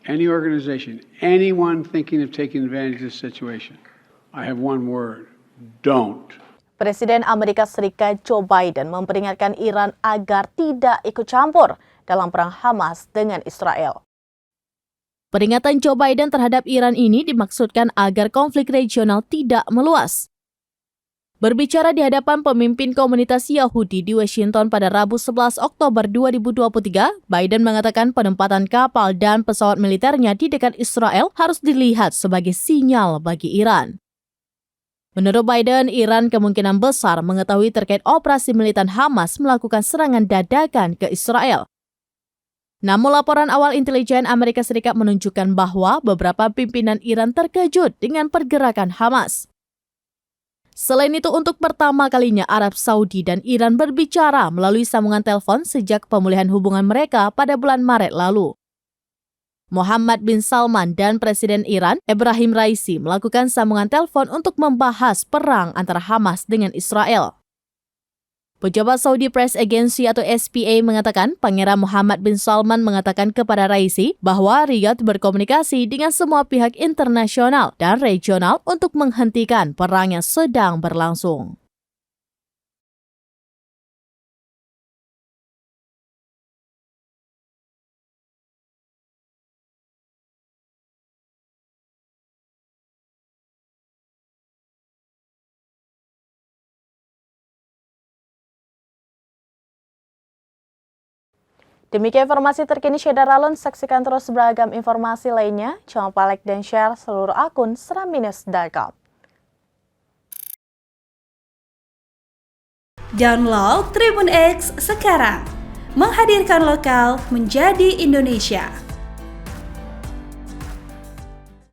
any organization, anyone thinking of taking advantage of this situation, I have one word: don't. Presiden Amerika Serikat Joe Biden memperingatkan Iran agar tidak ikut campur dalam perang Hamas dengan Israel. Peringatan Joe Biden terhadap Iran ini dimaksudkan agar konflik regional tidak meluas. Berbicara di hadapan pemimpin komunitas Yahudi di Washington pada Rabu 11 Oktober 2023, Biden mengatakan penempatan kapal dan pesawat militernya di dekat Israel harus dilihat sebagai sinyal bagi Iran. Menurut Biden, Iran kemungkinan besar mengetahui terkait operasi militan Hamas melakukan serangan dadakan ke Israel. Namun laporan awal intelijen Amerika Serikat menunjukkan bahwa beberapa pimpinan Iran terkejut dengan pergerakan Hamas. Selain itu, untuk pertama kalinya Arab Saudi dan Iran berbicara melalui sambungan telepon sejak pemulihan hubungan mereka pada bulan Maret lalu. Mohammed bin Salman dan Presiden Iran, Ebrahim Raisi, melakukan sambungan telepon untuk membahas perang antara Hamas dengan Israel. Pejabat Saudi Press Agency atau SPA mengatakan Pangeran Mohammed bin Salman mengatakan kepada Raisi bahwa Riyadh berkomunikasi dengan semua pihak internasional dan regional untuk menghentikan perang yang sedang berlangsung. Demikian informasi terkini Syedar Alun, saksikan terus beragam informasi lainnya. Jangan lupa like dan share seluruh akun seramminus.com. Download Tribun X sekarang, menghadirkan lokal menjadi Indonesia.